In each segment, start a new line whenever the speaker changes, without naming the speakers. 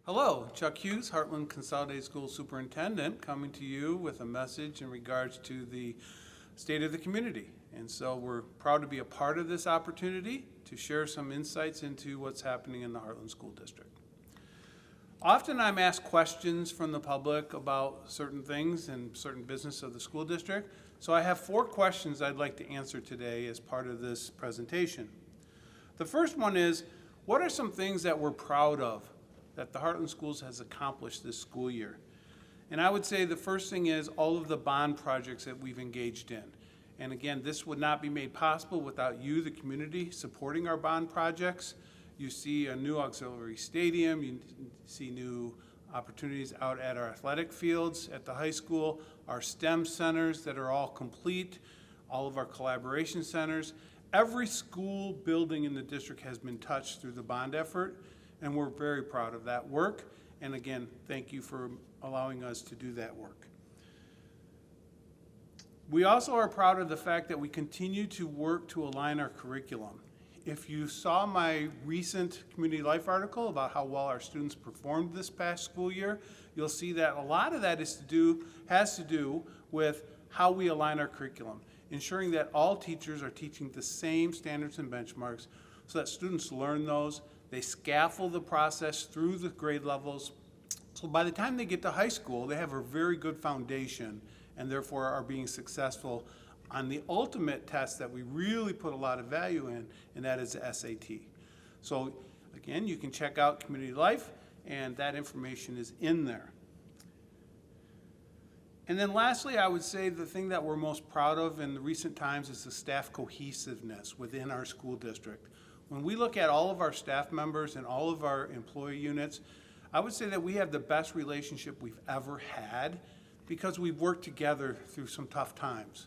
Hello, Chuck Hughes, Heartland Consolidated School Superintendent, coming to you with a message in regards to the state of the community. And so we're proud to be a part of this opportunity to share some insights into what's happening in the Heartland School District. Often I'm asked questions from the public about certain things and certain business of the school district. So I have 4 questions I'd like to answer today as part of this presentation. The first one is, what are some things that we're proud of that the Heartland Schools has accomplished this school year? And I would say the first thing is all of the bond projects that we've engaged in. And again, this would not be made possible without you, the community, supporting our bond projects. You see a new auxiliary stadium, you see new opportunities out at our athletic fields at the high school, our STEM centers that are all complete, all of our collaboration centers. Every school building in the district has been touched through the bond effort, and we're very proud of that work. And again, thank you for allowing us to do that work. We also are proud of the fact that we continue to work to align our curriculum. If you saw my recent Community Life article about how well our students performed this past school year, you'll see that a lot of that has to do with how we align our curriculum, ensuring that all teachers are teaching the same standards and benchmarks so that students learn those. They scaffold the process through the grade levels. So by the time they get to high school, they have a very good foundation and therefore are being successful on the ultimate test that we really put a lot of value in, and that is the SAT. So again, you can check out Community Life, and that information is in there. And then lastly, I would say the thing that we're most proud of in the recent times is the staff cohesiveness within our school district. When we look at all of our staff members and all of our employee units, I would say that we have the best relationship we've ever had because we've worked together through some tough times.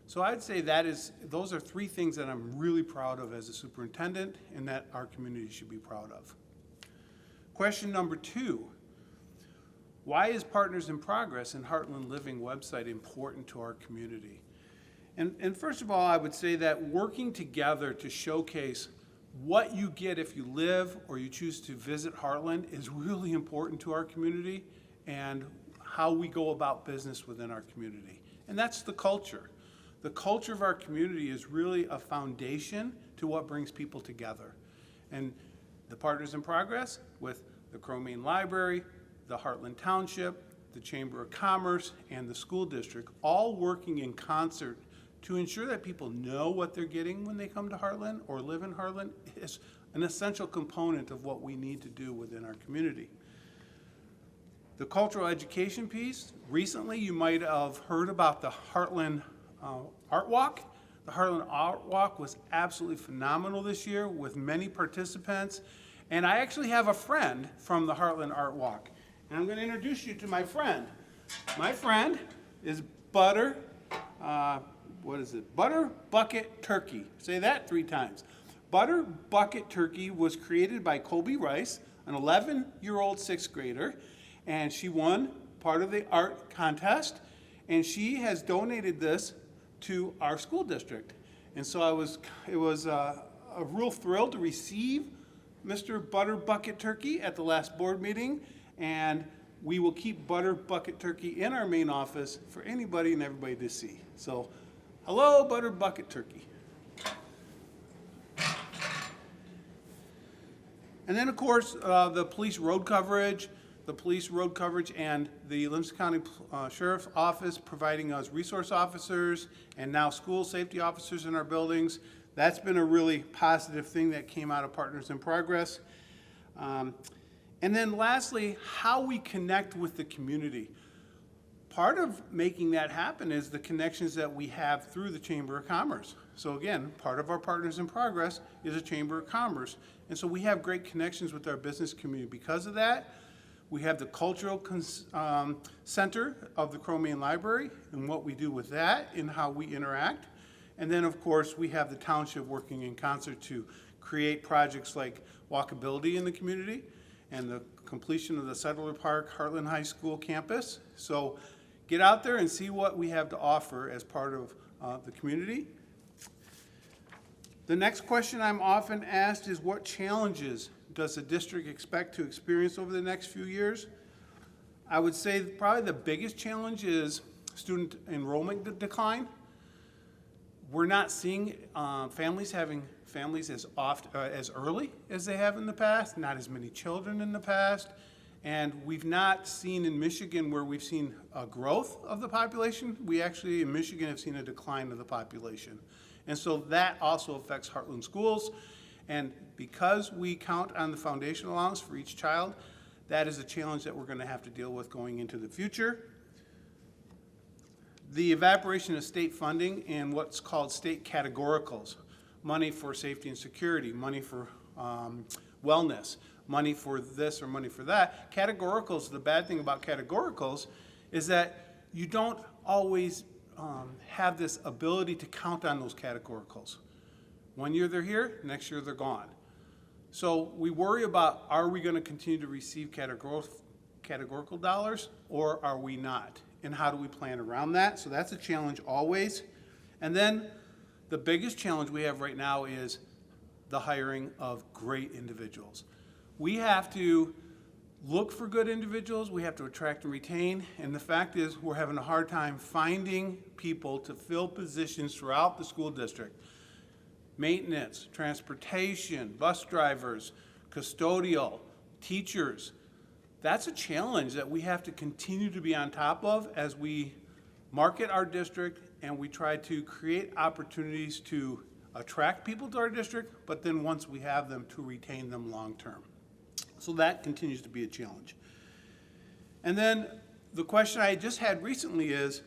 So I'd say those are 3 things that I'm really proud of as a superintendent and that our community should be proud of. Question number 2, why is Partners in Progress and Heartland Living website important to our community? And first of all, I would say that working together to showcase what you get if you live or you choose to visit Heartland is really important to our community and how we go about business within our community. And that's the culture. The culture of our community is really a foundation to what brings people together. And the Partners in Progress with the Crow Main Library, the Heartland Township, the Chamber of Commerce, and the school district all working in concert to ensure that people know what they're getting when they come to Heartland or live in Heartland is an essential component of what we need to do within our community. The cultural education piece, recently you might have heard about the Heartland Art Walk. The Heartland Art Walk was absolutely phenomenal this year with many participants. And I actually have a friend from the Heartland Art Walk. And I'm going to introduce you to my friend. My friend is Butter Bucket Turkey. Say that 3 times. Butter Bucket Turkey was created by Colby Rice, an 11-year-old 6th grader, and she won part of the art contest, and she has donated this to our school district. And so it was a real thrill to receive Mr. Butter Bucket Turkey at the last board meeting, and we will keep Butter Bucket Turkey in our main office for anybody and everybody to see. So, hello, Butter Bucket Turkey. And then, of course, the police road coverage and the Livingston County Sheriff's Office providing us resource officers and now school safety officers in our buildings. That's been a really positive thing that came out of Partners in Progress. And then lastly, how we connect with the community. Part of making that happen is the connections that we have through the Chamber of Commerce. So again, part of our Partners in Progress is a Chamber of Commerce. And so we have great connections with our business community. Because of that, we have the Cultural Center of the Crow Main Library and what we do with that and how we interact. And then, of course, we have the township working in concert to create projects like walkability in the community and the completion of the Settler Park Heartland High School campus. So get out there and see what we have to offer as part of the community. The next question I'm often asked is, what challenges does the district expect to experience over the next few years? I would say probably the biggest challenge is student enrollment decline. We're not seeing families having families as early as they have in the past, not as many children in the past. And we've not seen in Michigan where we've seen a growth of the population. We actually in Michigan have seen a decline of the population. And so that also affects Heartland Schools. And because we count on the foundation allowance for each child, that is a challenge that we're going to have to deal with going into the future. The evaporation of state funding and what's called state categoricals, money for safety and security, money for wellness, money for this or money for that. Categoricals, the bad thing about categoricals is that you don't always have this ability to count on those categoricals. One year they're here, next year they're gone. So we worry about, are we going to continue to receive categorical dollars or are we not? And how do we plan around that? So that's a challenge always. And then the biggest challenge we have right now is the hiring of great individuals. We have to look for good individuals, we have to attract and retain, and the fact is we're having a hard time finding people to fill positions throughout the school district. Maintenance, transportation, bus drivers, custodial, teachers. That's a challenge that we have to continue to be on top of as we market our district and we try to create opportunities to attract people to our district, but then once we have them, to retain them long term. So that continues to be a challenge. And then the question I just had recently is,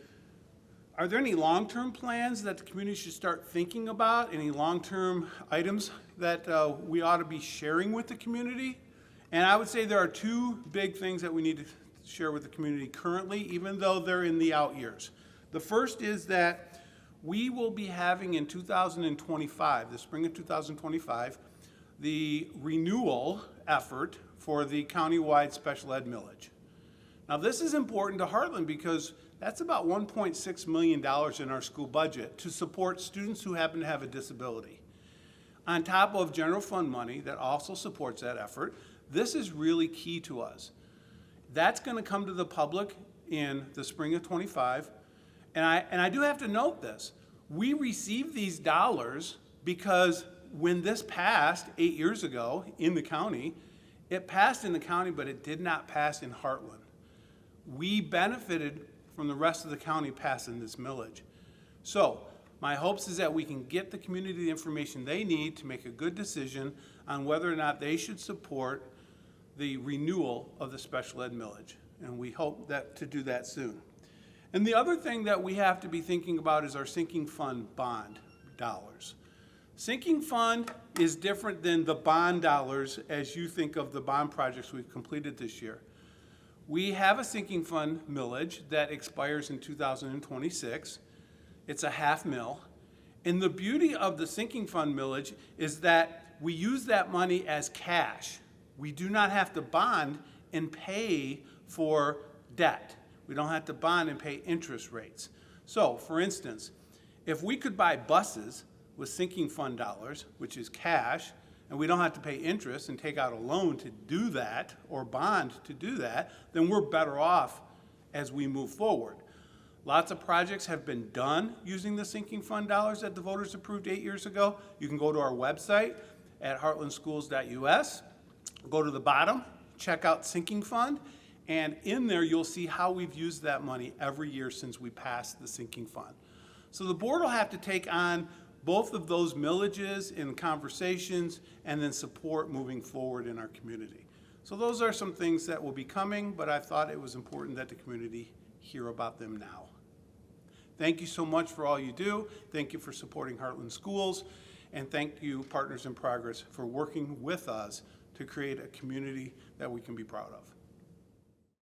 are there any long-term plans that the community should start thinking about? Any long-term items that we ought to be sharing with the community? And I would say there are two big things that we need to share with the community currently, even though they're in the out years. The first is that we will be having in 2025, the spring of 2025, the renewal effort for the countywide special ed millage. Now this is important to Heartland because that's about $1.6 million in our school budget to support students who happen to have a disability. On top of general fund money that also supports that effort, this is really key to us. That's going to come to the public in the spring of 25. And I do have to note this. We received these dollars because when this passed 8 years ago in the county, it passed in the county, but it did not pass in Heartland. We benefited from the rest of the county passing this millage. So my hopes is that we can get the community the information they need to make a good decision on whether or not they should support the renewal of the special ed millage. And we hope that to do that soon. And the other thing that we have to be thinking about is our sinking fund bond dollars. Sinking fund is different than the bond dollars as you think of the bond projects we've completed this year. We have a sinking fund millage that expires in 2026. It's a $500,000. And the beauty of the sinking fund millage is that we use that money as cash. We do not have to bond and pay for debt. We don't have to bond and pay interest rates. So, for instance, if we could buy buses with sinking fund dollars, which is cash, and we don't have to pay interest and take out a loan to do that or bond to do that, then we're better off as we move forward. Lots of projects have been done using the sinking fund dollars that the voters approved 8 years ago. You can go to our website at heartlandschools.us, go to the bottom, check out sinking fund, and in there you'll see how we've used that money every year since we passed the sinking fund. So the board will have to take on both of those millages in conversations and then support moving forward in our community. So those are some things that will be coming, but I thought it was important that the community hear about them now. Thank you so much for all you do. Thank you for supporting Heartland Schools, and thank you, Partners in Progress, for working with us to create a community that we can be proud of.